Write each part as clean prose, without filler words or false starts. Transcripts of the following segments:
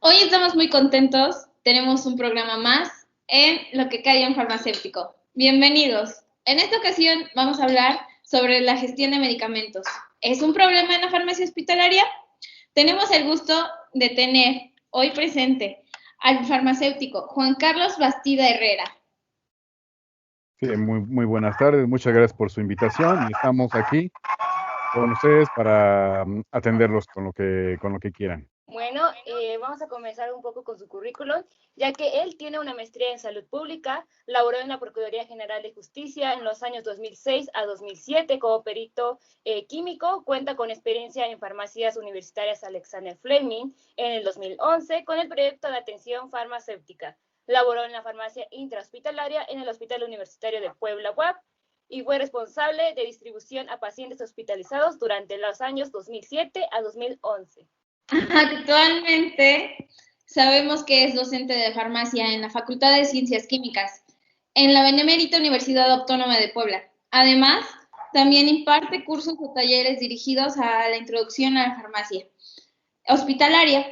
Hoy estamos muy contentos, tenemos un programa más en Lo que calla un farmacéutico. Bienvenidos. En esta ocasión vamos a hablar sobre la gestión de medicamentos. ¿Es un problema en la farmacia hospitalaria? Tenemos el gusto de tener hoy presente al farmacéutico Juan Carlos Bastida Herrera. Sí, muy buenas tardes, muchas gracias por su invitación y estamos aquí con ustedes para atenderlos con lo que quieran. Bueno, vamos a comenzar un poco con su currículum, ya que él tiene una maestría en salud pública, laboró en la Procuraduría General de Justicia en los años 2006 a 2007 como perito químico, cuenta con experiencia en farmacias universitarias Alexander Fleming en el 2011 con el proyecto de atención farmacéutica. Laboró en la farmacia intrahospitalaria en el Hospital Universitario de Puebla UAP y fue responsable de distribución a pacientes hospitalizados durante los años 2007 a 2011. Actualmente sabemos que es docente de farmacia en la Facultad de Ciencias Químicas en la Benemérita Universidad Autónoma de Puebla. Además, también imparte cursos o talleres dirigidos a la introducción a la farmacia hospitalaria,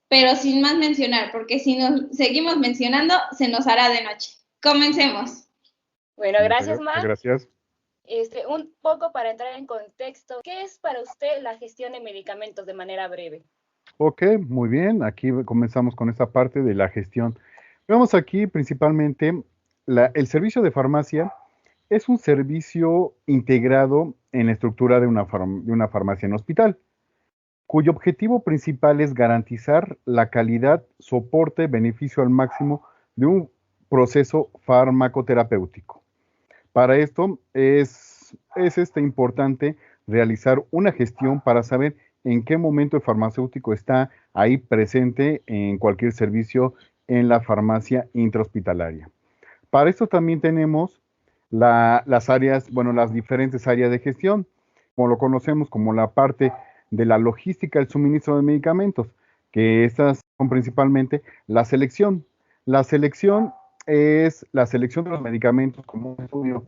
pero sin más mencionar, porque si nos seguimos mencionando, se nos hará de noche. Comencemos. Bueno, gracias, Mar. Gracias. Un poco para entrar en contexto, ¿qué es para usted la gestión de medicamentos de manera breve? Ok, muy bien, aquí comenzamos con esta parte de la gestión. Vemos aquí principalmente el servicio de farmacia es un servicio integrado en la estructura de una farmacia en hospital, cuyo objetivo principal es garantizar la calidad, soporte, beneficio al máximo de un proceso farmacoterapéutico. Para esto es importante realizar una gestión para saber en qué momento el farmacéutico está ahí presente en cualquier servicio en la farmacia intrahospitalaria. Para esto también tenemos las diferentes áreas de gestión, como lo conocemos como la parte de la logística del suministro de medicamentos, que estas son principalmente la selección. La selección es la selección de los medicamentos como un estudio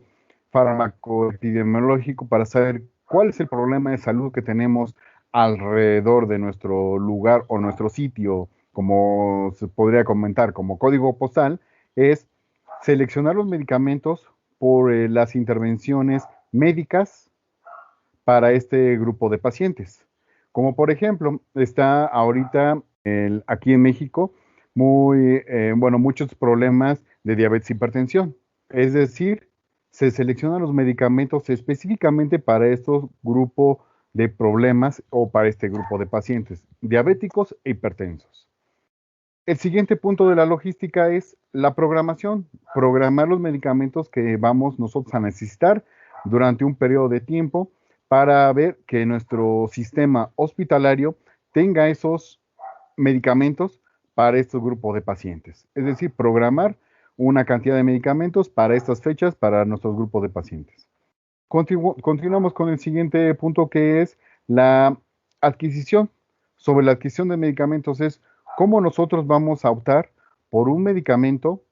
farmacoepidemiológico para saber cuál es el problema de salud que tenemos alrededor de nuestro lugar o nuestro sitio, como se podría comentar como código postal, es seleccionar los medicamentos por las intervenciones médicas para este grupo de pacientes. Como por ejemplo, está ahorita aquí en México muchos problemas de diabetes y hipertensión. Es decir, se seleccionan los medicamentos específicamente para estos grupos de problemas o para este grupo de pacientes diabéticos e hipertensos. El siguiente punto de la logística es la programación, programar los medicamentos que vamos nosotros a necesitar durante un periodo de tiempo para ver que nuestro sistema hospitalario tenga esos medicamentos para estos grupos de pacientes. Es decir, programar una cantidad de medicamentos para estas fechas para nuestros grupos de pacientes. Continuamos con el siguiente punto que es la adquisición. Sobre la adquisición de medicamentos es cómo nosotros vamos a optar por un medicamento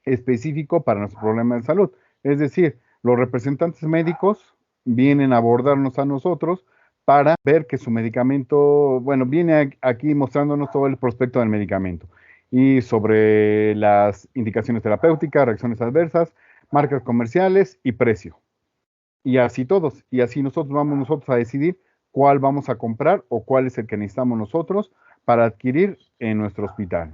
específico para nuestro problema de salud. Es decir, los representantes médicos vienen a abordarnos a nosotros para ver que su medicamento, viene aquí mostrándonos todo el prospecto del medicamento y sobre las indicaciones terapéuticas, reacciones adversas, marcas comerciales y precio. Y así todos, y así vamos a decidir cuál vamos a comprar o cuál es el que necesitamos nosotros para adquirir en nuestro hospital.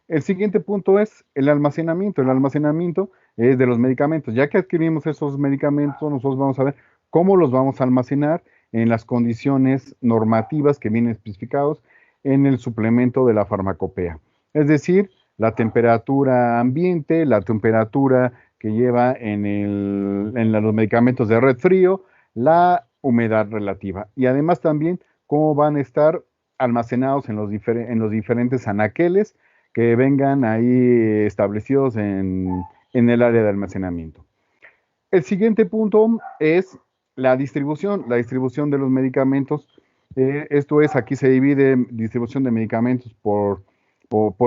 El siguiente punto es el almacenamiento. El almacenamiento es de los medicamentos. Ya que adquirimos esos medicamentos, nosotros vamos a ver cómo los vamos a almacenar en las condiciones normativas que vienen especificados en el suplemento de la farmacopea. Es decir, la temperatura ambiente, la temperatura que lleva en los medicamentos de red frío, la humedad relativa. Y además también cómo van a estar almacenados en los diferentes anaqueles que vengan ahí establecidos en el área de almacenamiento. El siguiente punto es la distribución de los medicamentos. Esto es, aquí se divide distribución de medicamentos por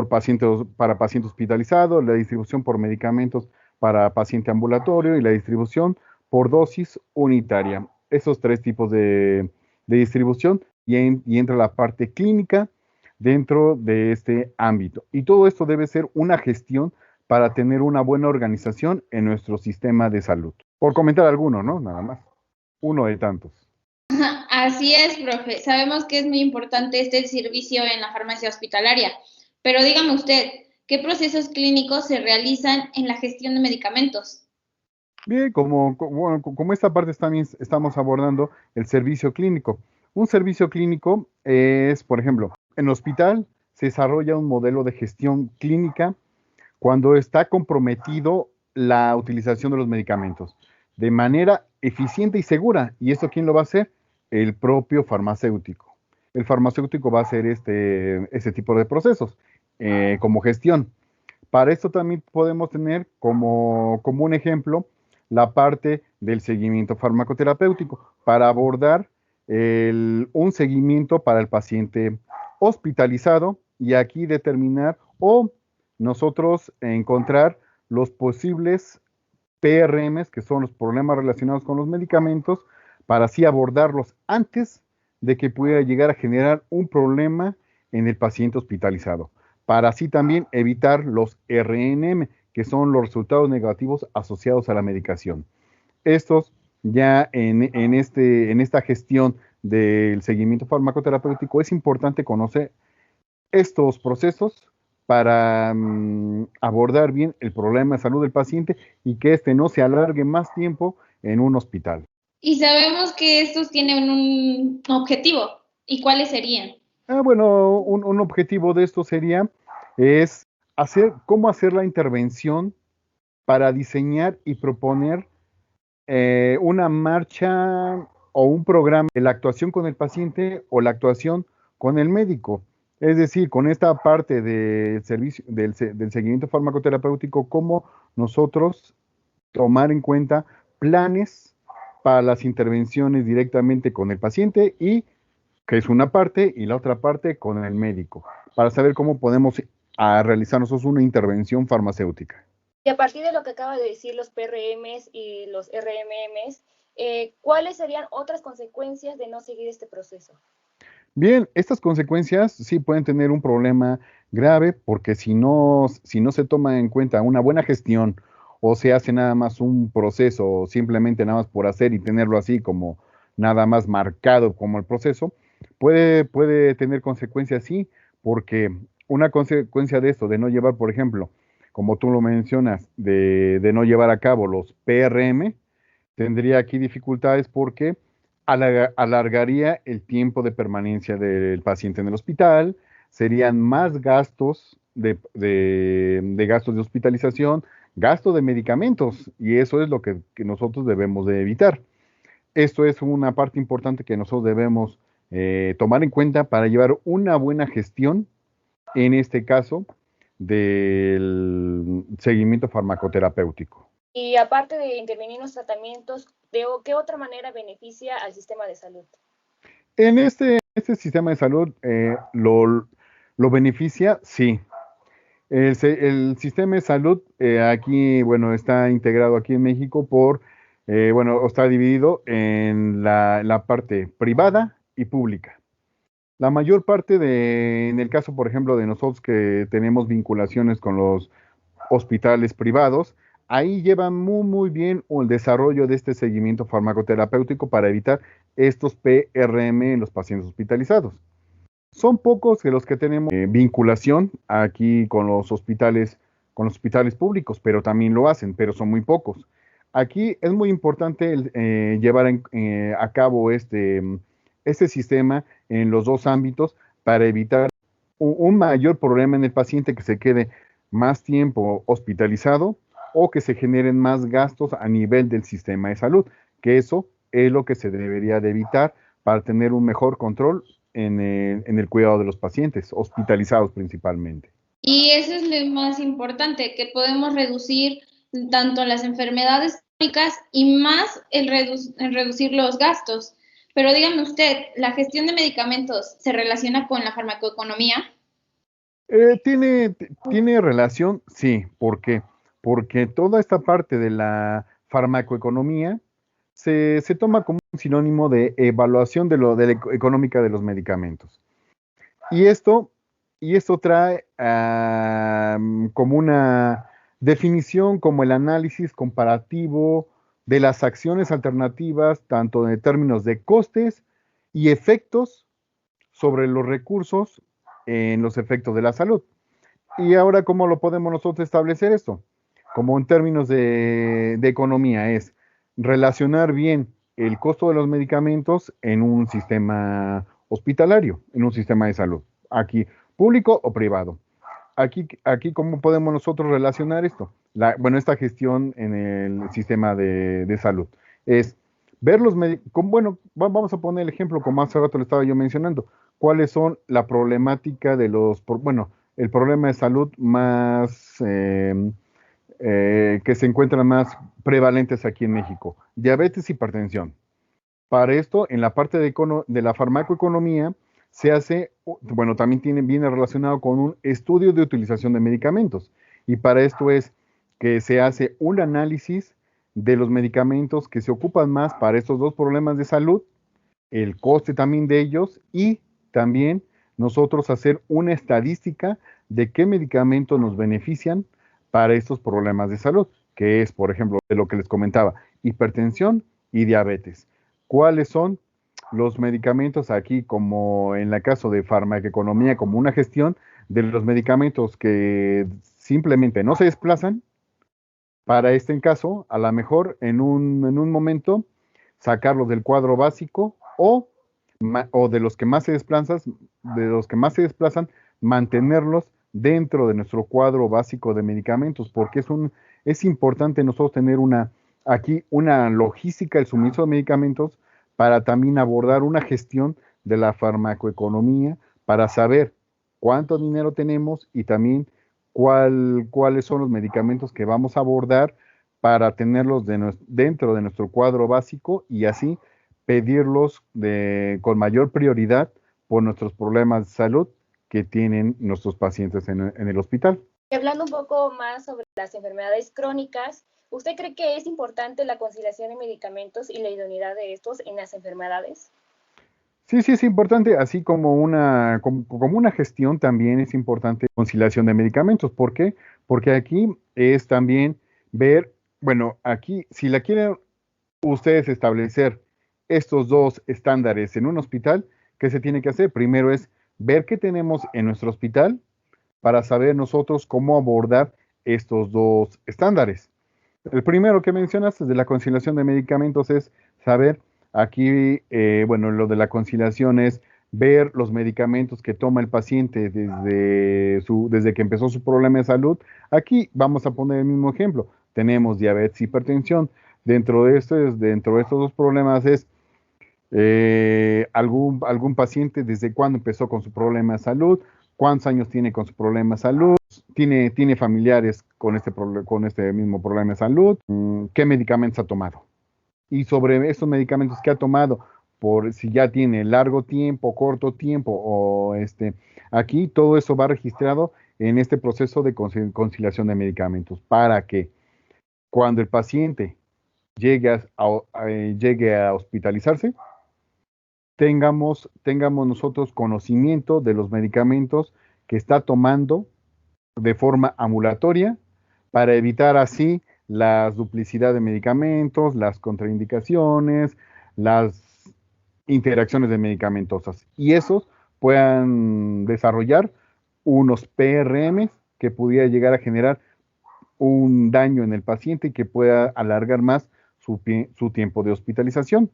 pacientes, para paciente hospitalizado, la distribución por medicamentos para paciente ambulatorio y la distribución por dosis unitaria. Esos tres tipos de distribución y entra la parte clínica, dentro de este ámbito. Y todo esto debe ser una gestión para tener una buena organización en nuestro sistema de salud. Por comentar alguno, ¿no? Nada más. Uno de tantos. Así es, profe. Sabemos que es muy importante este servicio en la farmacia hospitalaria, pero dígame usted, ¿qué procesos clínicos se realizan en la gestión de medicamentos? Bien, bueno, como esta parte también estamos abordando el servicio clínico. Un servicio clínico es, por ejemplo, en el hospital se desarrolla un modelo de gestión clínica cuando está comprometido la utilización de los medicamentos de manera eficiente y segura. ¿Y esto quién lo va a hacer? El propio farmacéutico. El farmacéutico va a hacer este tipo de procesos como gestión. Para esto también podemos tener como un ejemplo la parte del seguimiento farmacoterapéutico para abordar un seguimiento para el paciente hospitalizado y aquí determinar o nosotros encontrar los posibles PRMs, que son los problemas relacionados con los medicamentos, para así abordarlos antes de que pudiera llegar a generar un problema en el paciente hospitalizado, para así también evitar los RNM, que son los resultados negativos asociados a la medicación. Estos ya en esta gestión del seguimiento farmacoterapéutico es importante conocer estos procesos para abordar bien el problema de salud del paciente y que éste no se alargue más tiempo en un hospital. Y sabemos que estos tienen un objetivo. ¿Y cuáles serían? Bueno, un objetivo de esto sería es cómo hacer la intervención para diseñar y proponer una marcha o un programa de la actuación con el paciente o la actuación con el médico. Es decir, con esta parte del servicio, del seguimiento farmacoterapéutico, cómo nosotros tomar en cuenta planes para las intervenciones directamente con el paciente y que es una parte y la otra parte con el médico, para saber cómo podemos realizar nosotros una intervención farmacéutica. Y a partir de lo que acaba de decir los PRMs y los RMMs, ¿cuáles serían otras consecuencias de no seguir este proceso? Bien, estas consecuencias sí pueden tener un problema grave porque si no se toma en cuenta una buena gestión o se hace nada más un proceso simplemente nada más por hacer y tenerlo así como nada más marcado como el proceso, puede tener consecuencias sí, porque una consecuencia de esto, de no llevar, por ejemplo, como tú lo mencionas, de no llevar a cabo los PRM, tendría aquí dificultades porque alargaría el tiempo de permanencia del paciente en el hospital, serían más gastos de gastos de hospitalización, gasto de medicamentos, y eso es lo que nosotros debemos de evitar. Esto es una parte importante que nosotros debemos tomar en cuenta para llevar una buena gestión, en este caso, del seguimiento farmacoterapéutico. Y aparte de intervenir en los tratamientos, ¿de qué otra manera beneficia al sistema de salud? En este sistema de salud lo beneficia, sí. El sistema de salud aquí, bueno, está integrado aquí en México bueno, está dividido en la parte privada y pública. La mayor parte en el caso, por ejemplo, de nosotros que tenemos vinculaciones con los hospitales privados, ahí llevan muy bien el desarrollo de este seguimiento farmacoterapéutico para evitar estos PRM en los pacientes hospitalizados. Son pocos de los que tenemos vinculación aquí con los hospitales públicos, pero también lo hacen, pero son muy pocos. Aquí es muy importante llevar a cabo este sistema en los dos ámbitos para evitar un mayor problema en el paciente que se quede más tiempo hospitalizado o que se generen más gastos a nivel del sistema de salud, que eso es lo que se debería de evitar para tener un mejor control en el cuidado de los pacientes, hospitalizados principalmente. Y eso es lo más importante, que podemos reducir tanto las enfermedades crónicas y más el reducir los gastos. Pero dígame usted, ¿la gestión de medicamentos se relaciona con la farmacoeconomía? Tiene relación, sí. ¿Por qué? Porque toda esta parte de la farmacoeconomía se toma como un sinónimo de evaluación de la económica de los medicamentos. Y esto y esto trae como una definición, como el análisis comparativo de las acciones alternativas, tanto en términos de costes y efectos sobre los recursos en los efectos de la salud. Y ahora, ¿cómo lo podemos nosotros establecer esto? Como en términos de economía, es relacionar bien el costo de los medicamentos en un sistema hospitalario, en un sistema de salud, aquí público o privado. Aquí ¿cómo podemos nosotros relacionar esto? Esta gestión en el sistema de salud es ver los médicos, bueno, vamos a poner el ejemplo, como hace rato le estaba yo mencionando, cuáles son la problemática de el problema de salud más que se encuentran más prevalentes aquí en México, diabetes y hipertensión. Para esto, en la parte de la farmacoeconomía, se hace, bueno, también viene relacionado con un estudio de utilización de medicamentos. Y para esto es que se hace un análisis de los medicamentos que se ocupan más para estos dos problemas de salud, el coste también de ellos y también nosotros hacer una estadística de qué medicamentos nos benefician para estos problemas de salud, que es, por ejemplo, de lo que les comentaba, hipertensión y diabetes. ¿Cuáles son los medicamentos aquí, como en el caso de farmacoeconomía, como una gestión de los medicamentos que simplemente no se desplazan? Para este caso, a lo mejor en un momento sacarlos del cuadro básico o de los que más se desplazan, mantenerlos dentro de nuestro cuadro básico de medicamentos, porque es importante nosotros tener aquí una logística del suministro de medicamentos para también abordar una gestión de la farmacoeconomía para saber cuánto dinero tenemos y también cuáles son los medicamentos que vamos a abordar para tenerlos dentro de nuestro cuadro básico y así pedirlos con mayor prioridad por nuestros problemas de salud que tienen nuestros pacientes en el hospital. Hablando un poco más sobre las enfermedades crónicas, ¿usted cree que es importante la conciliación de medicamentos y la idoneidad de estos en las enfermedades? Sí, es importante, así como una gestión también es importante la conciliación de medicamentos. ¿Por qué? Porque aquí es también ver, bueno, aquí si la quieren ustedes establecer estos dos estándares en un hospital, ¿qué se tiene que hacer? Primero es ver qué tenemos en nuestro hospital para saber nosotros cómo abordar estos dos estándares. El primero que mencionas de la conciliación de medicamentos es saber, aquí, lo de la conciliación es ver los medicamentos que toma el paciente desde que empezó su problema de salud. Aquí vamos a poner el mismo ejemplo. Tenemos diabetes y hipertensión. Dentro de estos dos problemas es algún paciente desde cuándo empezó con su problema de salud, cuántos años tiene con su problema de salud, tiene familiares con este mismo problema de salud, qué medicamentos ha tomado. Y sobre esos medicamentos que ha tomado, por si ya tiene largo tiempo, corto tiempo, o aquí todo eso va registrado en este proceso de conciliación de medicamentos, para que cuando el paciente llegue a hospitalizarse, tengamos nosotros conocimiento de los medicamentos que está tomando de forma ambulatoria para evitar así las duplicidades de medicamentos, las contraindicaciones, las interacciones de medicamentosas y esos puedan desarrollar unos PRMs que pudiera llegar a generar un daño en el paciente y que pueda alargar más su tiempo de hospitalización.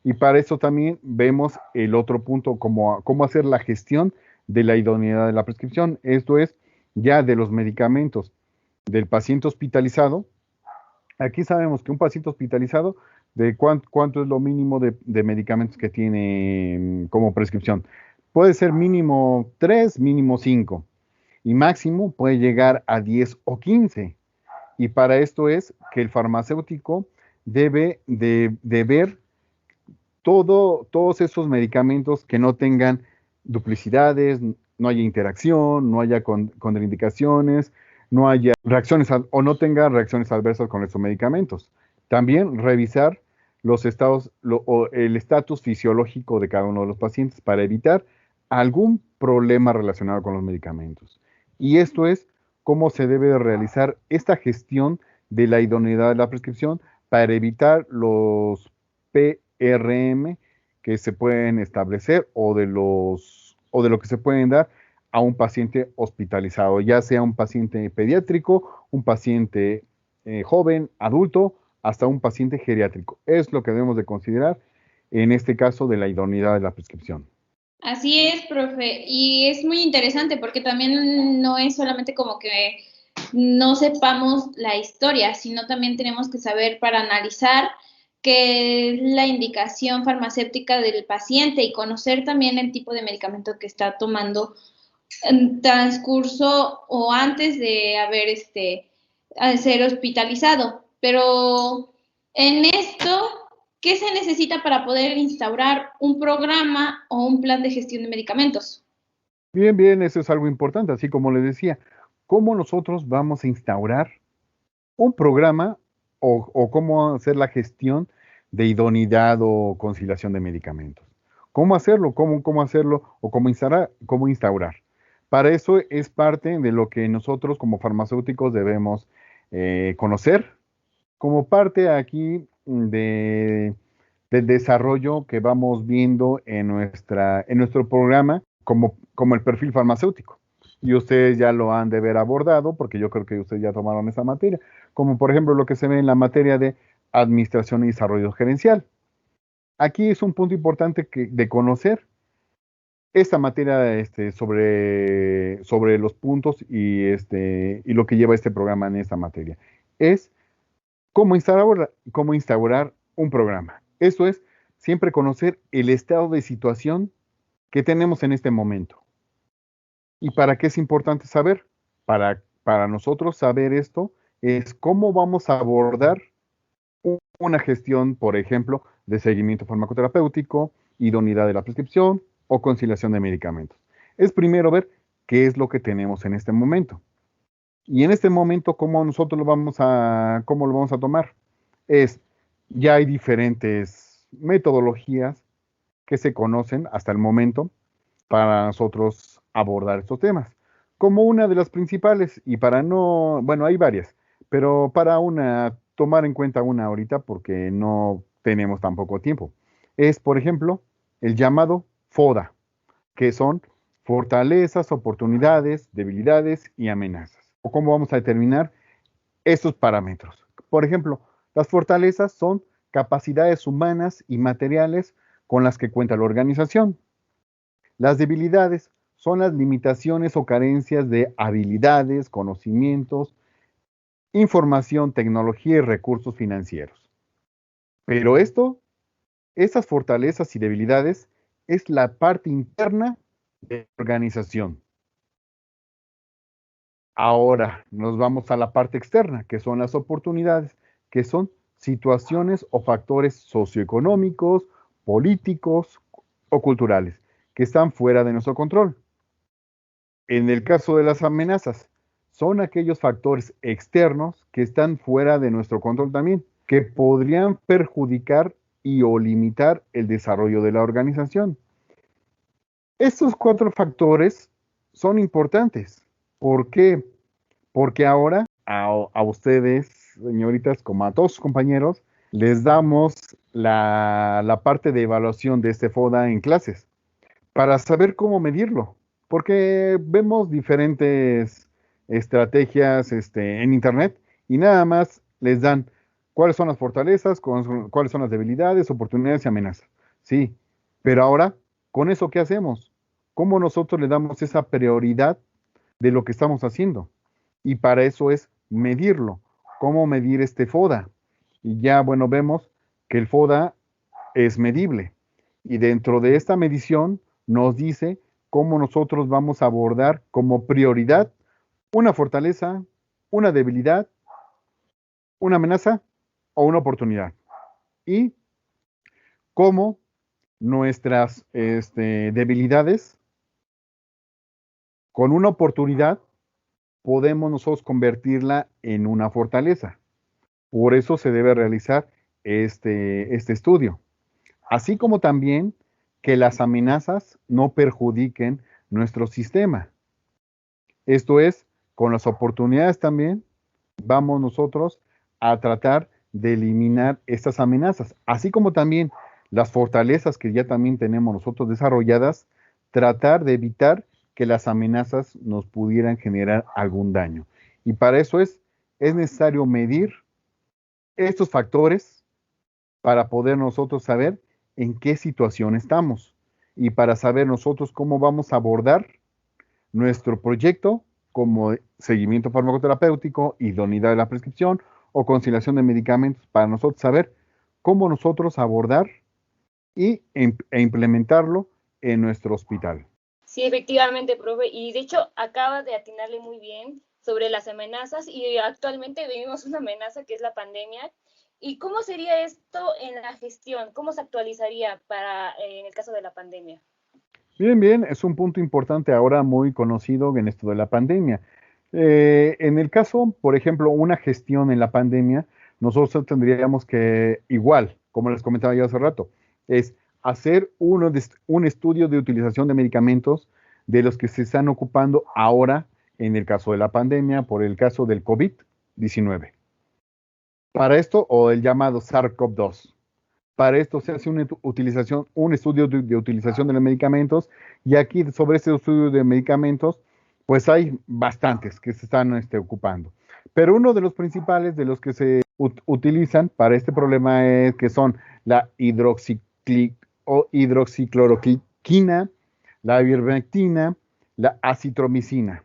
Y para eso también vemos el otro punto, cómo hacer la gestión de la idoneidad de la prescripción. Esto es ya de los medicamentos del paciente hospitalizado. Aquí sabemos que un paciente hospitalizado, de cuánto es lo mínimo de medicamentos que tiene como prescripción. Puede ser mínimo 3, mínimo 5. Y máximo puede llegar a 10 o 15. Y para esto es que el farmacéutico debe de ver todos esos medicamentos que no tengan duplicidades, no haya interacción, no haya contraindicaciones, no haya reacciones o no tenga reacciones adversas con estos medicamentos. También revisar los estados el estatus fisiológico de cada uno de los pacientes para evitar algún problema relacionado con los medicamentos. Y esto es cómo se debe de realizar esta gestión de la idoneidad de la prescripción para evitar los PRM que se pueden establecer o de lo que se pueden dar a un paciente hospitalizado, ya sea un paciente pediátrico, un paciente joven, adulto, hasta un paciente geriátrico. Es lo que debemos de considerar en este caso de la idoneidad de la prescripción. Así es, profe, y es muy interesante porque también no es solamente como que no sepamos la historia, sino también tenemos que saber para analizar qué es la indicación farmacéutica del paciente y conocer también el tipo de medicamento que está tomando en transcurso o antes de haber ser hospitalizado. Pero en esto, ¿qué se necesita para poder instaurar un programa o un plan de gestión de medicamentos? Bien, bien, eso es algo importante, así como les decía, ¿cómo nosotros vamos a instaurar un programa o cómo hacer la gestión de idoneidad o conciliación de medicamentos? ¿Cómo hacerlo? ¿Cómo hacerlo? ¿O cómo instaurar? Para eso es parte de lo que nosotros como farmacéuticos debemos conocer, como parte aquí del desarrollo que vamos viendo en nuestro programa como el perfil farmacéutico. Y ustedes ya lo han de ver abordado, porque yo creo que ustedes ya tomaron esa materia, como por ejemplo lo que se ve en la materia de administración y desarrollo gerencial. Aquí es un punto importante de conocer esta materia sobre los puntos y lo que lleva este programa en esta materia. Es cómo instaurar un programa. Eso es siempre conocer el estado de situación que tenemos en este momento. ¿Y para qué es importante saber? Para nosotros saber esto es cómo vamos a abordar una gestión, por ejemplo, de seguimiento farmacoterapéutico, idoneidad de la prescripción o conciliación de medicamentos. Es primero ver qué es lo que tenemos en este momento. Y en este momento, ¿cómo nosotros cómo lo vamos a tomar? Ya hay diferentes metodologías que se conocen hasta el momento para nosotros abordar estos temas. Como una de las principales, y para no, bueno, hay varias, pero para tomar en cuenta una ahorita porque no tenemos tan poco tiempo, es, por ejemplo, el llamado FODA, que son fortalezas, oportunidades, debilidades y amenazas. ¿O cómo vamos a determinar estos parámetros? Por ejemplo, las fortalezas son capacidades humanas y materiales con las que cuenta la organización. Las debilidades son las limitaciones o carencias de habilidades, conocimientos, información, tecnología y recursos financieros. Pero estas fortalezas y debilidades es la parte interna de la organización. Ahora nos vamos a la parte externa, que son las oportunidades, que son situaciones o factores socioeconómicos, políticos o culturales, que están fuera de nuestro control. En el caso de las amenazas, son aquellos factores externos que están fuera de nuestro control también, que podrían perjudicar y o limitar el desarrollo de la organización. Estos 4 factores son importantes. ¿Por qué? Porque ahora a ustedes, señoritas, como a todos sus compañeros, les damos la parte de evaluación de este FODA en clases para saber cómo medirlo. Porque vemos diferentes estrategias en Internet y nada más les dan cuáles son las fortalezas, cuáles son las debilidades, oportunidades y amenazas. Sí, pero ahora, ¿con eso qué hacemos? ¿Cómo nosotros le damos esa prioridad de lo que estamos haciendo? Y para eso es medirlo. ¿Cómo medir este FODA? Y ya, bueno, vemos que el FODA es medible. Y dentro de esta medición nos dice cómo nosotros vamos a abordar como prioridad una fortaleza, una debilidad, una amenaza o una oportunidad. Y cómo nuestras debilidades con una oportunidad podemos nosotros convertirla en una fortaleza. Por eso se debe realizar este estudio. Así como también que las amenazas no perjudiquen nuestro sistema. Esto es, con las oportunidades también, vamos nosotros a tratar de eliminar estas amenazas, así como también las fortalezas que ya también tenemos nosotros desarrolladas, tratar de evitar que las amenazas nos pudieran generar algún daño. Y para eso es necesario medir estos factores para poder nosotros saber en qué situación estamos y para saber nosotros cómo vamos a abordar nuestro proyecto como seguimiento farmacoterapéutico, idoneidad de la prescripción o conciliación de medicamentos para nosotros saber cómo nosotros abordar e implementarlo en nuestro hospital. Sí, efectivamente, profe, y de hecho acaba de atinarle muy bien sobre las amenazas y actualmente vivimos una amenaza que es la pandemia. ¿Y cómo sería esto en la gestión? ¿Cómo se actualizaría en el caso de la pandemia? Bien, es un punto importante ahora muy conocido en esto de la pandemia. En el caso, por ejemplo, una gestión en la pandemia, nosotros tendríamos que, igual, como les comentaba yo hace rato, es hacer un estudio de utilización de medicamentos de los que se están ocupando ahora en el caso de la pandemia, por el caso del COVID-19. Para esto, o el llamado SARS-CoV-2. Para esto se hace un estudio de utilización de los medicamentos y aquí sobre este estudio de medicamentos, pues hay bastantes que se están ocupando. Pero uno de los principales de los que se utilizan para este problema es que son la hidroxicloroquina, la ivermectina, la acitromicina,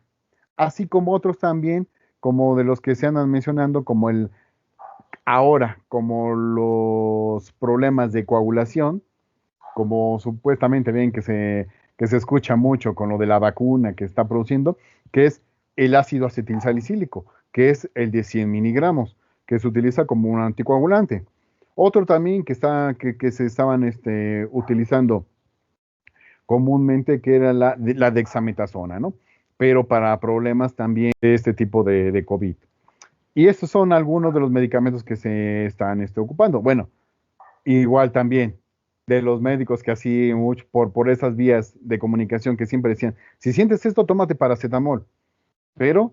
así como otros también, como de los que se andan mencionando, como los problemas de coagulación, como supuestamente ven que se escucha mucho con lo de la vacuna que está produciendo, que es el ácido acetilsalicílico, que es el de 100 miligramos, que se utiliza como un anticoagulante. Otro también que se estaban utilizando comúnmente, que era la dexametasona, ¿no? Pero para problemas también de este tipo de COVID. Y estos son algunos de los medicamentos que se están ocupando. Bueno, igual también de los médicos que así mucho por esas vías de comunicación que siempre decían, si sientes esto, tómate paracetamol. Pero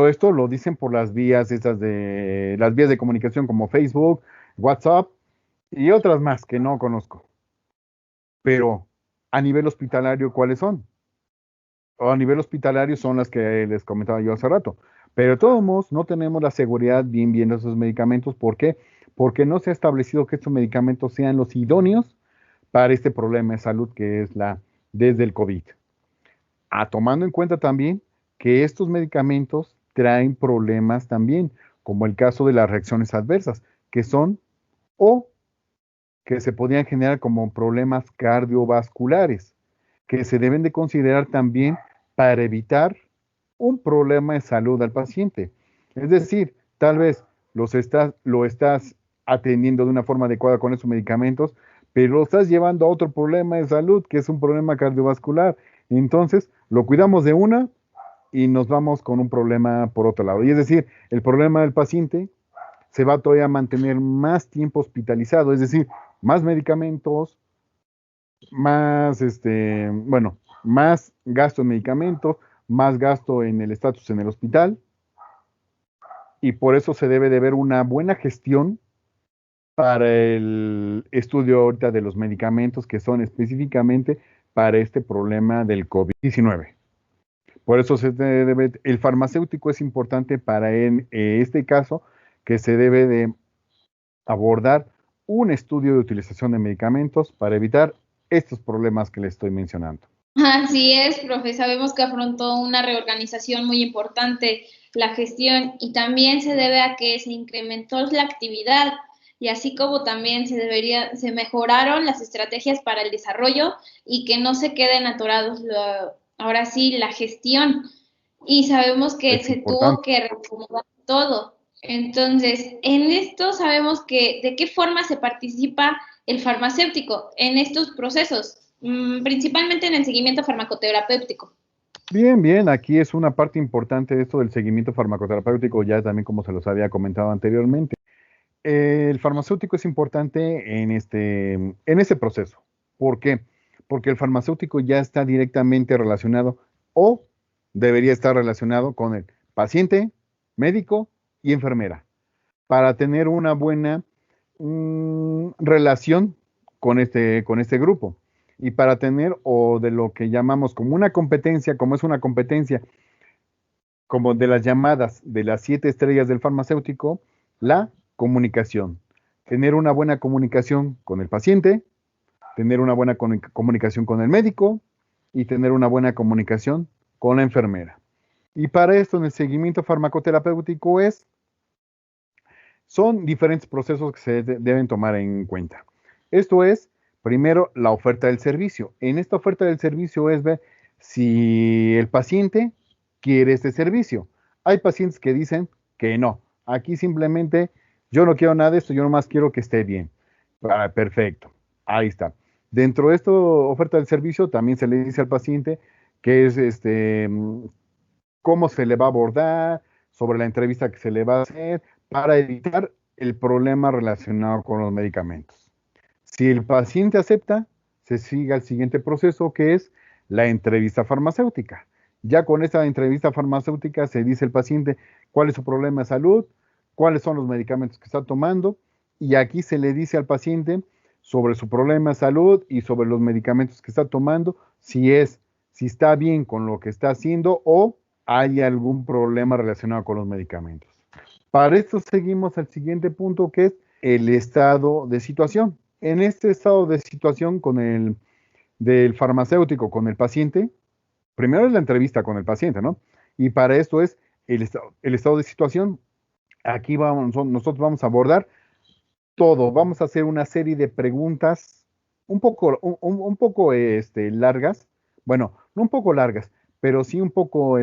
esto lo dicen por las vías de comunicación como Facebook, WhatsApp y otras más que no conozco. Pero a nivel hospitalario, ¿cuáles son? O a nivel hospitalario son las que les comentaba yo hace rato. Pero de todos modos, no tenemos la seguridad bien de esos medicamentos. ¿Por qué? Porque no se ha establecido que estos medicamentos sean los idóneos para este problema de salud que es desde el COVID. Tomando en cuenta también que estos medicamentos traen problemas también, como el caso de las reacciones adversas, que son o que se podrían generar como problemas cardiovasculares, que se deben de considerar también para evitar un problema de salud al paciente. Es decir, tal vez lo estás atendiendo de una forma adecuada con esos medicamentos, pero lo estás llevando a otro problema de salud, que es un problema cardiovascular. Entonces, lo cuidamos de una y nos vamos con un problema por otro lado. Y es decir, el problema del paciente se va todavía a mantener más tiempo hospitalizado, es decir, más medicamentos, más, más gasto en medicamentos, más gasto en el estatus en el hospital, y por eso se debe de ver una buena gestión para el estudio ahorita de los medicamentos que son específicamente para este problema del COVID-19. Por eso el farmacéutico es importante para este caso, que se debe de abordar un estudio de utilización de medicamentos para evitar estos problemas que le estoy mencionando. Así es, profe. Sabemos que afrontó una reorganización muy importante la gestión y también se debe a que se incrementó la actividad y así como también se mejoraron las estrategias para el desarrollo y que no se queden atorados ahora sí la gestión. Y sabemos que se tuvo que reacomodar todo. Entonces, en esto sabemos que de qué forma se participa el farmacéutico en estos procesos, principalmente en el seguimiento farmacoterapéutico. Bien, aquí es una parte importante de esto del seguimiento farmacoterapéutico, ya también como se los había comentado anteriormente. El farmacéutico es importante en este proceso. ¿Por qué? Porque el farmacéutico ya está directamente relacionado o debería estar relacionado con el paciente, médico y enfermera para tener una buena relación con este grupo y para tener o de lo que llamamos como una competencia, como es una competencia como de las llamadas de las 7 estrellas del farmacéutico, la comunicación. Tener una buena comunicación con el paciente, tener una buena comunicación con el médico y tener una buena comunicación con la enfermera. Y para esto en el seguimiento farmacoterapéutico son diferentes procesos que se deben tomar en cuenta. Esto es, primero, la oferta del servicio. En esta oferta del servicio es ver si el paciente quiere este servicio. Hay pacientes que dicen que no. Aquí simplemente yo no quiero nada de esto, yo nomás quiero que esté bien. Perfecto, ahí está. Dentro de esta oferta del servicio también se le dice al paciente que es cómo se le va a abordar, sobre la entrevista que se le va a hacer, para evitar el problema relacionado con los medicamentos. Si el paciente acepta, se sigue al siguiente proceso que es la entrevista farmacéutica. Ya con esta entrevista farmacéutica se dice al paciente cuál es su problema de salud, cuáles son los medicamentos que está tomando y aquí se le dice al paciente sobre su problema de salud y sobre los medicamentos que está tomando, si está bien con lo que está haciendo o hay algún problema relacionado con los medicamentos. Para esto seguimos al siguiente punto que es el estado de situación. En este estado de situación del farmacéutico con el paciente, primero es la entrevista con el paciente, ¿no? Y para esto es el estado de situación. Aquí nosotros vamos a abordar todo. Vamos a hacer una serie de preguntas un poco largas. Bueno, no un poco largas, pero sí un poco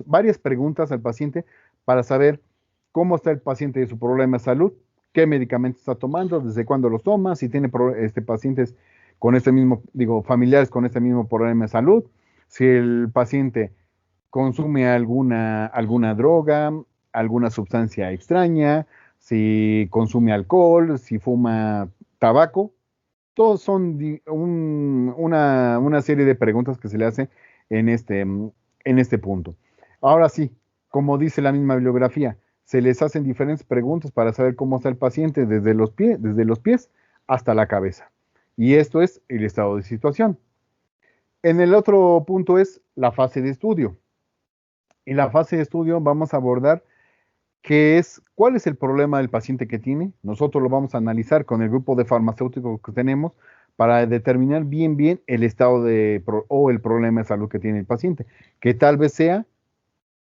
varias preguntas al paciente para saber cómo está el paciente de su problema de salud, qué medicamentos está tomando, desde cuándo los toma, si tiene pacientes con familiares con este mismo problema de salud, si el paciente consume alguna droga, alguna sustancia extraña, si consume alcohol, si fuma tabaco. Todos son una serie de preguntas que se le hace en este punto. Ahora sí, como dice la misma bibliografía, se les hacen diferentes preguntas para saber cómo está el paciente desde los pies hasta la cabeza. Y esto es el estado de situación. En el otro punto es la fase de estudio. En la fase de estudio vamos a abordar cuál es el problema del paciente que tiene. Nosotros lo vamos a analizar con el grupo de farmacéuticos que tenemos para determinar bien el estado o el problema de salud que tiene el paciente, que tal vez sea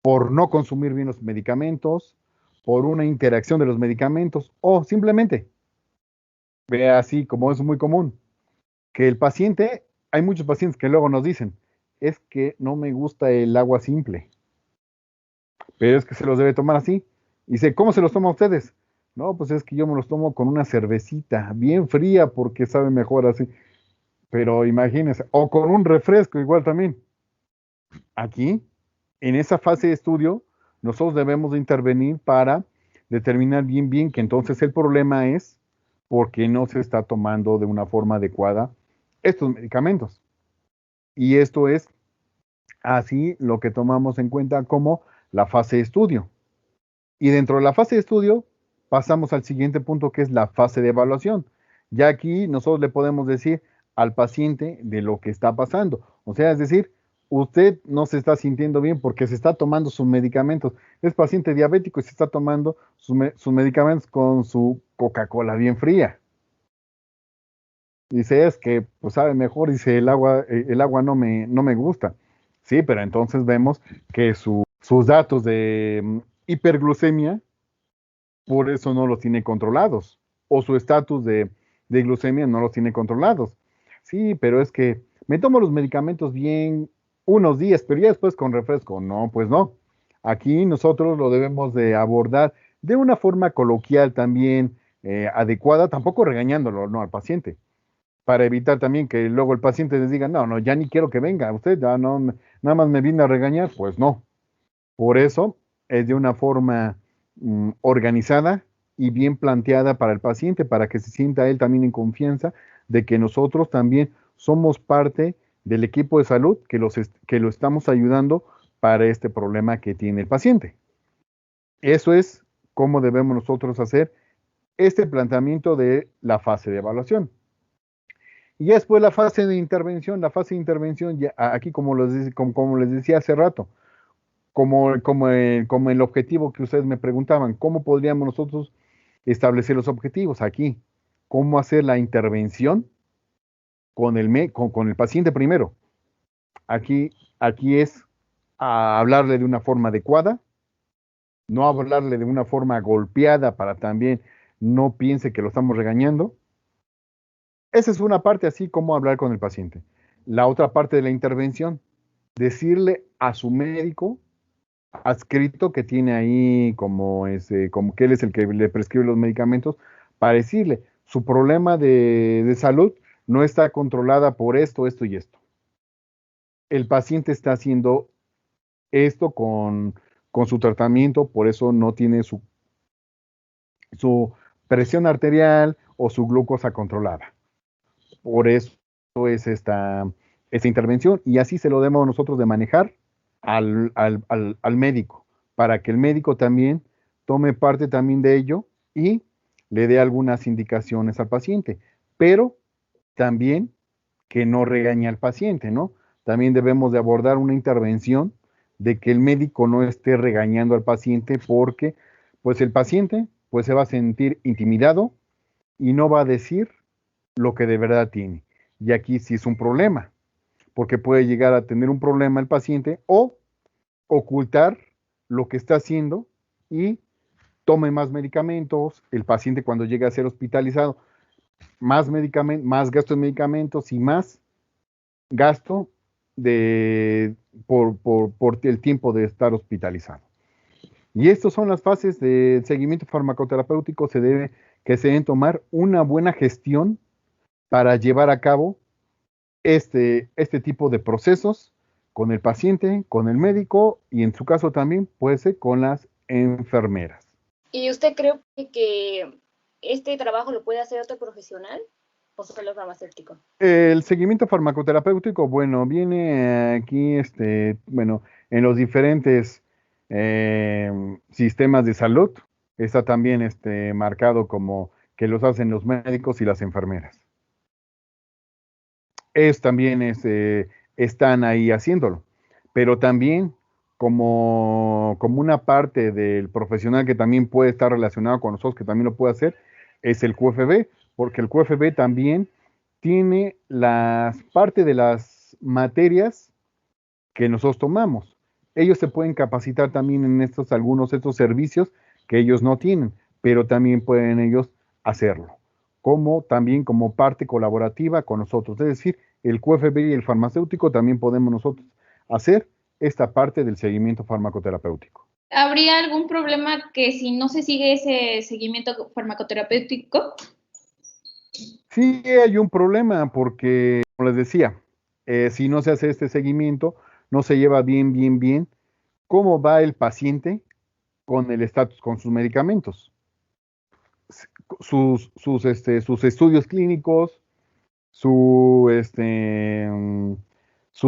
por no consumir bien los medicamentos, por una interacción de los medicamentos o simplemente, vea así como es muy común, que el paciente, hay muchos pacientes que luego nos dicen, es que no me gusta el agua simple, pero es que se los debe tomar así. Y dice, ¿cómo se los toma a ustedes? No, pues es que yo me los tomo con una cervecita bien fría porque sabe mejor así. Pero imagínense, o con un refresco igual también. Aquí, en esa fase de estudio, nosotros debemos de intervenir para determinar bien que entonces el problema es porque no se está tomando de una forma adecuada estos medicamentos. Y esto es así lo que tomamos en cuenta como la fase de estudio. Y dentro de la fase de estudio pasamos al siguiente punto que es la fase de evaluación. Ya aquí nosotros le podemos decir al paciente de lo que está pasando. O sea, es decir, usted no se está sintiendo bien porque se está tomando sus medicamentos. Es paciente diabético y se está tomando sus medicamentos con su Coca-Cola bien fría. Dice, es que pues sabe mejor, dice, el agua no me gusta. Sí, pero entonces vemos que sus datos de hiperglucemia, por eso no los tiene controlados. O su estatus de glucemia no los tiene controlados. Sí, pero es que me tomo los medicamentos bien unos días, pero ya después con refresco. No, pues no. Aquí nosotros lo debemos de abordar de una forma coloquial también, adecuada, tampoco regañándolo, no, al paciente, para evitar también que luego el paciente les diga, no, ya ni quiero que venga, usted ya no, nada más me viene a regañar, pues no. Por eso es de una forma organizada, y bien planteada para el paciente, para que se sienta él también en confianza de que nosotros también somos parte del equipo de salud que lo estamos ayudando para este problema que tiene el paciente. Eso es cómo debemos nosotros hacer este planteamiento de la fase de evaluación. Y ya después la fase de intervención, ya aquí como les decía hace rato, como el objetivo que ustedes me preguntaban, ¿cómo podríamos nosotros establecer los objetivos aquí? ¿Cómo hacer la intervención con el paciente primero? Aquí es hablarle de una forma adecuada, no hablarle de una forma golpeada para también no piense que lo estamos regañando. Esa es una parte así como hablar con el paciente. La otra parte de la intervención, decirle a su médico adscrito que tiene ahí como que él es el que le prescribe los medicamentos, para decirle, su problema de salud no está controlada por esto, esto y esto. El paciente está haciendo esto con su tratamiento, por eso no tiene su presión arterial o su glucosa controlada. Por eso es esta intervención y así se lo debemos nosotros de manejar al médico, para que el médico también tome parte también de ello y le dé algunas indicaciones al paciente, pero también que no regañe al paciente, ¿no? También debemos de abordar una intervención de que el médico no esté regañando al paciente porque pues el paciente pues se va a sentir intimidado y no va a decir lo que de verdad tiene. Y aquí sí es un problema, porque puede llegar a tener un problema el paciente o ocultar lo que está haciendo y tome más medicamentos, el paciente cuando llega a ser hospitalizado, más medicamentos, más gasto de medicamentos y más gasto por el tiempo de estar hospitalizado. Y estas son las fases de seguimiento farmacoterapéutico, que se deben tomar una buena gestión para llevar a cabo este tipo de procesos con el paciente, con el médico y en su caso también puede ser con las enfermeras. ¿Y usted cree que este trabajo lo puede hacer otro profesional o solo el farmacéutico? El seguimiento farmacoterapéutico, bueno, viene aquí, en los diferentes sistemas de salud, está también marcado como que los hacen los médicos y las enfermeras. También están ahí haciéndolo, pero también como una parte del profesional que también puede estar relacionado con nosotros, que también lo puede hacer, es el QFB, porque el QFB también tiene parte de las materias que nosotros tomamos. Ellos se pueden capacitar también en algunos de estos servicios que ellos no tienen, pero también pueden ellos hacerlo, también como parte colaborativa con nosotros. Es decir, el QFB y el farmacéutico también podemos nosotros hacer esta parte del seguimiento farmacoterapéutico. ¿Habría algún problema que si no se sigue ese seguimiento farmacoterapéutico? Sí, hay un problema porque, como les decía, si no se hace este seguimiento, no se lleva bien cómo va el paciente con el estatus, con sus medicamentos, sus estudios clínicos, sus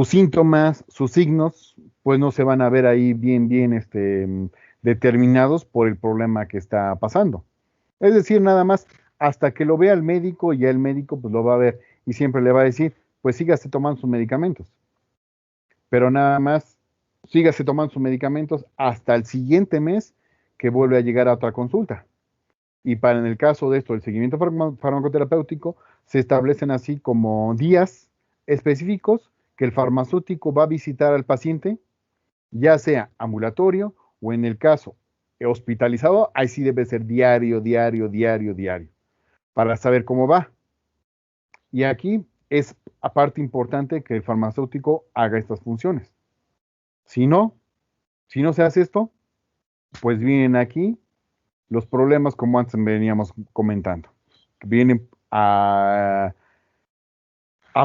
síntomas, sus signos, pues no se van a ver ahí bien determinados por el problema que está pasando. Es decir, nada más hasta que lo vea el médico y ya el médico pues lo va a ver y siempre le va a decir, pues sígase tomando sus medicamentos. Pero nada más, sígase tomando sus medicamentos hasta el siguiente mes que vuelve a llegar a otra consulta. Y en el caso de esto, el seguimiento farmacoterapéutico, se establecen así como días específicos que el farmacéutico va a visitar al paciente, ya sea ambulatorio o en el caso hospitalizado, ahí sí debe ser diario, para saber cómo va. Y aquí es aparte importante que el farmacéutico haga estas funciones. Si no se hace esto, pues vienen aquí los problemas como antes veníamos comentando. Vienen a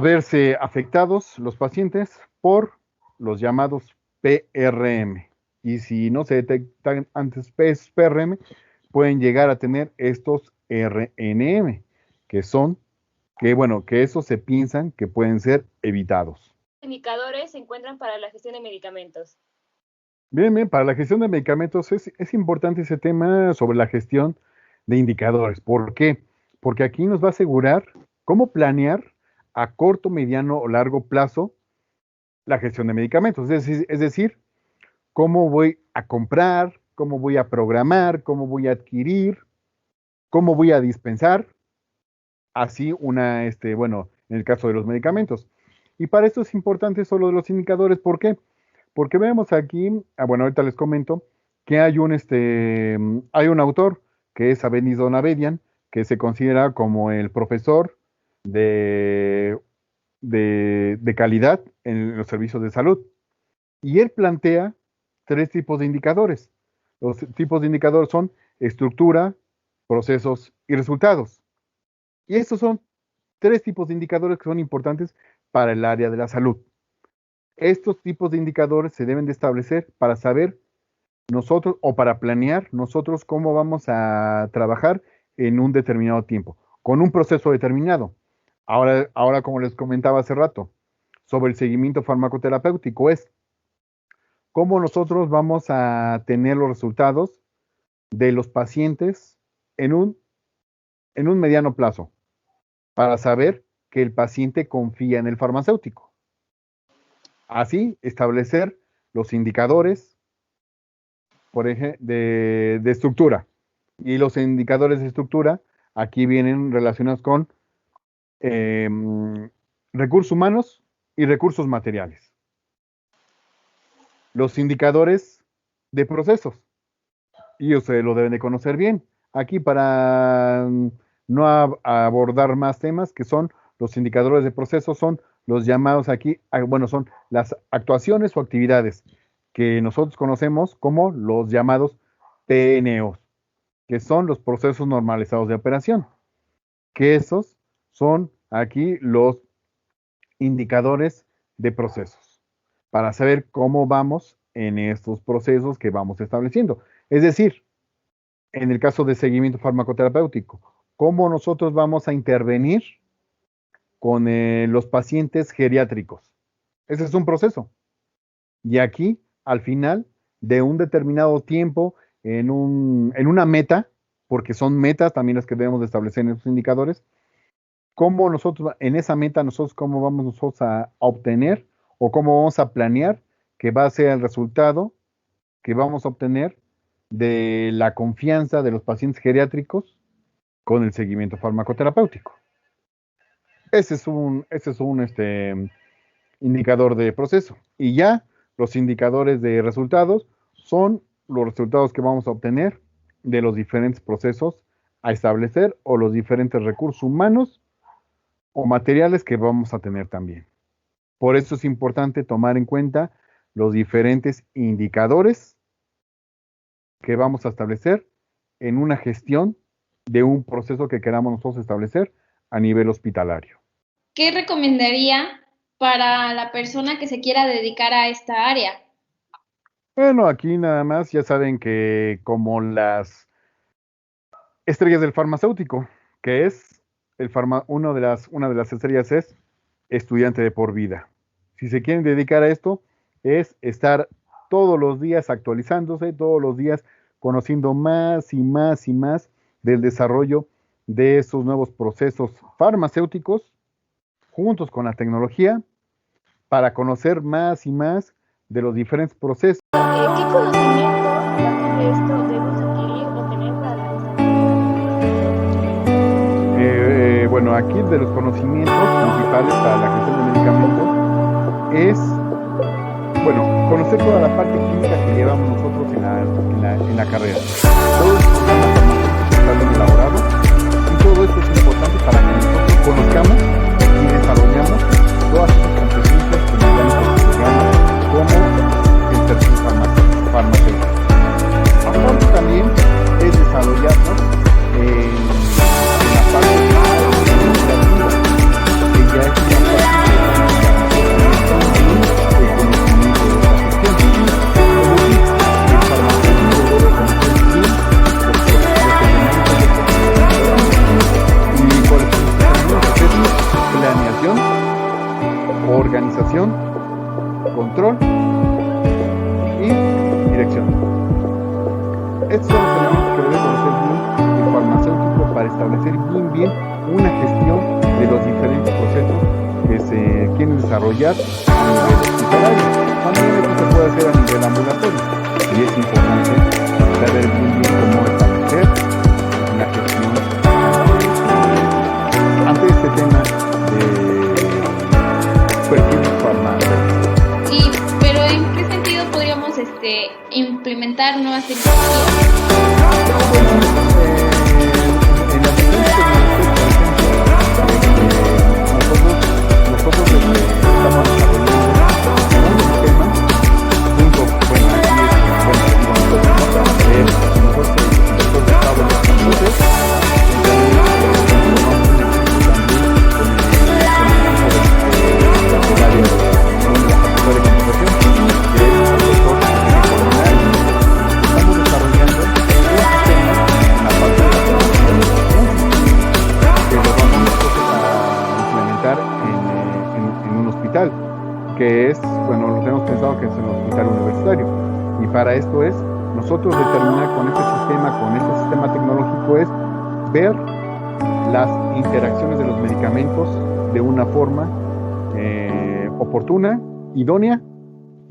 verse afectados los pacientes por los llamados PRM. Y si no se detectan antes PRM, pueden llegar a tener estos RNM, que esos se piensan que pueden ser evitados. Indicadores se encuentran para la gestión de medicamentos. Bien, para la gestión de medicamentos es importante ese tema sobre la gestión de indicadores. ¿Por qué? Porque aquí nos va a asegurar cómo planear a corto, mediano o largo plazo la gestión de medicamentos. Es decir, cómo voy a comprar, cómo voy a programar, cómo voy a adquirir, cómo voy a dispensar, así en el caso de los medicamentos. Y para esto es importante solo de los indicadores. ¿Por qué? Porque vemos aquí, ahorita les comento, que hay un autor, que es Aveniz Donabedian, que se considera como el profesor de calidad en los servicios de salud. Y él plantea 3 tipos de indicadores. Los tipos de indicadores son estructura, procesos y resultados. Y estos son 3 tipos de indicadores que son importantes para el área de la salud. Estos tipos de indicadores se deben de establecer para saber nosotros o para planear nosotros cómo vamos a trabajar en un determinado tiempo, con un proceso determinado. Ahora como les comentaba hace rato, sobre el seguimiento farmacoterapéutico es cómo nosotros vamos a tener los resultados de los pacientes en un mediano plazo, para saber que el paciente confía en el farmacéutico. Así, establecer los indicadores, por ejemplo, de estructura. Y los indicadores de estructura aquí vienen relacionados con recursos humanos y recursos materiales. Los indicadores de procesos, y ustedes lo deben de conocer bien. Aquí para no abordar más temas, que son los indicadores de procesos, son los llamados aquí, son las actuaciones o actividades que nosotros conocemos como los llamados PNOs, que son los procesos normalizados de operación, que esos son aquí los indicadores de procesos, para saber cómo vamos en estos procesos que vamos estableciendo. Es decir, en el caso de seguimiento farmacoterapéutico, cómo nosotros vamos a intervenir con los pacientes geriátricos. Ese es un proceso. Y aquí, al final de un determinado tiempo, en una meta, porque son metas también las que debemos de establecer en esos indicadores, cómo nosotros, en esa meta, cómo vamos nosotros a obtener o cómo vamos a planear que va a ser el resultado que vamos a obtener de la confianza de los pacientes geriátricos con el seguimiento farmacoterapéutico. Ese es un indicador de proceso. Y ya los indicadores de resultados son los resultados que vamos a obtener de los diferentes procesos a establecer o los diferentes recursos humanos o materiales que vamos a tener también. Por eso es importante tomar en cuenta los diferentes indicadores que vamos a establecer en una gestión de un proceso que queramos nosotros establecer a nivel hospitalario. ¿Qué recomendaría para la persona que se quiera dedicar a esta área? Bueno, aquí nada más ya saben que como las estrellas del farmacéutico, que es una de las estrellas es estudiante de por vida. Si se quieren dedicar a esto, es estar todos los días actualizándose, todos los días conociendo más y más y más del desarrollo de estos nuevos procesos farmacéuticos, juntos con la tecnología, para conocer más y más de los diferentes procesos. ¿Qué conocimiento, aparte de esto, debemos adquirir o tener para la gestión? Bueno, aquí de los conocimientos principales para la gestión de medicamentos es, conocer toda la parte clínica que llevamos nosotros en la carrera. Todos los programas farmacéuticos que están elaborados, y todo esto es importante para que nosotros conozcamos y desarrollamos todas esas competencias que nos dan estos programas como el perfil farmacéutico. Aparte también es desarrollarnos en la parte administrativa, que ya es una parte de la planeación, organización, control y dirección. Estos son los elementos que debe conocer bien el farmacéutico para establecer bien una gestión de los diferentes procesos que se quieren desarrollar a nivel hospitalario. También esto se puede hacer a nivel ambulatorio y es importante saber bien cómo establecer la gestión ante este tema de perfiles farmacéuticos. Pero ¿en qué sentido podríamos implementar nuevas tecnologías? En las diferentes nosotros estamos desarrollando un sistema junto, bueno, aquí nosotros que es, bueno, lo tenemos pensado que es en el hospital universitario, y para esto es, nosotros determinar con este sistema tecnológico es ver las interacciones de los medicamentos de una forma oportuna, idónea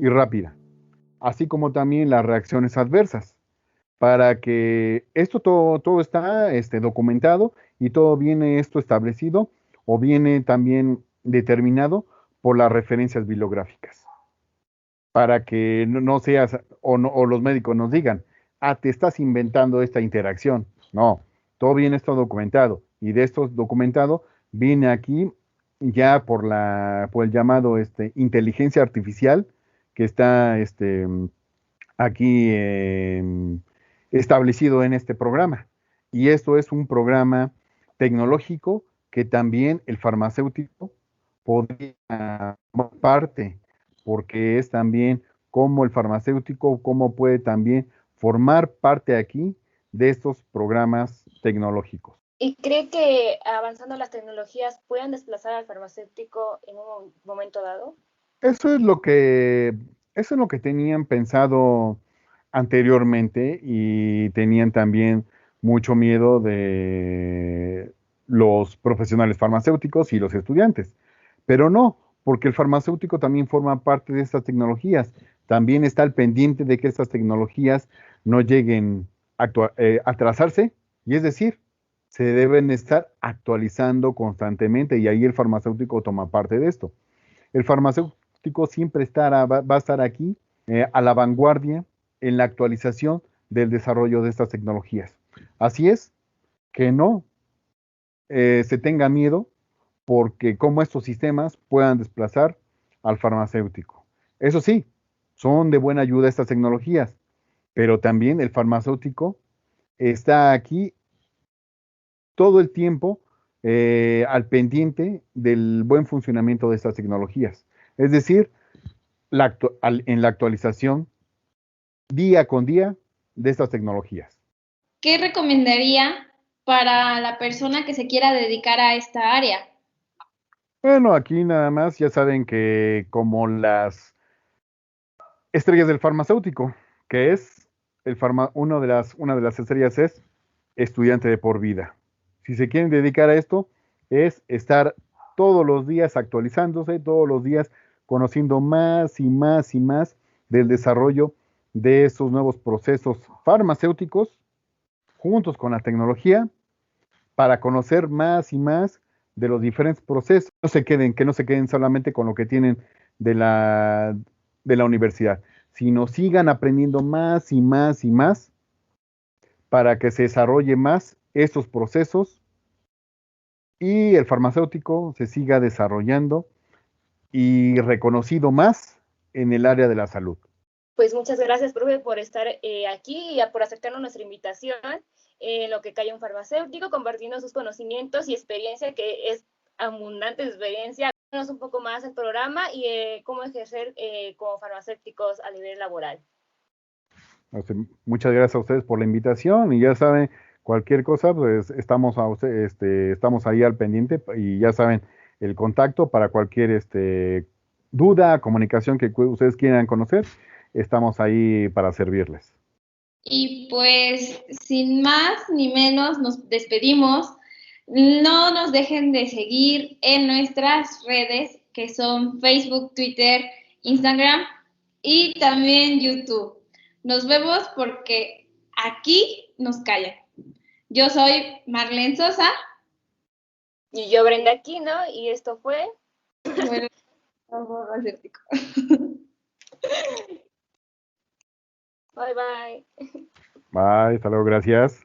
y rápida, así como también las reacciones adversas, para que esto todo está documentado y todo viene esto establecido o viene también determinado por las referencias bibliográficas, para que no seas, o los médicos nos digan, te estás inventando esta interacción. No, todo bien está documentado, y de esto documentado viene aquí ya por el llamado inteligencia artificial que está aquí establecido en este programa. Y esto es un programa tecnológico que también el farmacéutico podría formar parte, porque es también como el farmacéutico, cómo puede también formar parte aquí de estos programas tecnológicos. ¿Y cree que avanzando las tecnologías puedan desplazar al farmacéutico en un momento dado? Eso es lo que tenían pensado anteriormente, y tenían también mucho miedo de los profesionales farmacéuticos y los estudiantes. Pero no, porque el farmacéutico también forma parte de estas tecnologías. También está al pendiente de que estas tecnologías no lleguen a atrasarse, y es decir, se deben estar actualizando constantemente, y ahí el farmacéutico toma parte de esto. El farmacéutico siempre va a estar aquí a la vanguardia en la actualización del desarrollo de estas tecnologías. Así es que no se tenga miedo porque cómo estos sistemas puedan desplazar al farmacéutico. Eso sí, son de buena ayuda estas tecnologías, pero también el farmacéutico está aquí todo el tiempo al pendiente del buen funcionamiento de estas tecnologías. Es decir, en la actualización día con día de estas tecnologías. ¿Qué recomendaría para la persona que se quiera dedicar a esta área? Bueno, aquí nada más ya saben que como las estrellas del farmacéutico, que es una de las estrellas es estudiante de por vida. Si se quieren dedicar a esto, es estar todos los días actualizándose, todos los días conociendo más y más y más del desarrollo de estos nuevos procesos farmacéuticos, juntos con la tecnología, para conocer más y más de los diferentes procesos, que no se queden solamente con lo que tienen de la universidad, sino sigan aprendiendo más y más y más para que se desarrolle más estos procesos y el farmacéutico se siga desarrollando y reconocido más en el área de la salud. Pues muchas gracias, profe, por estar aquí y por aceptarnos nuestra invitación en lo que cae un farmacéutico, compartiendo sus conocimientos y experiencia, que es abundante experiencia. Cuéntanos un poco más el programa y cómo ejercer como farmacéuticos a nivel laboral. Muchas gracias a ustedes por la invitación, y ya saben, cualquier cosa, pues estamos ahí al pendiente, y ya saben, el contacto para cualquier duda, comunicación que ustedes quieran conocer. Estamos ahí para servirles. Y pues, sin más ni menos, nos despedimos. No nos dejen de seguir en nuestras redes, que son Facebook, Twitter, Instagram y también YouTube. Nos vemos porque aquí nos callan. Yo soy Marlene Sosa. Y yo, Brenda Aquino, y esto fue... Bueno, acéptico. Bye, bye. Bye, hasta luego, gracias.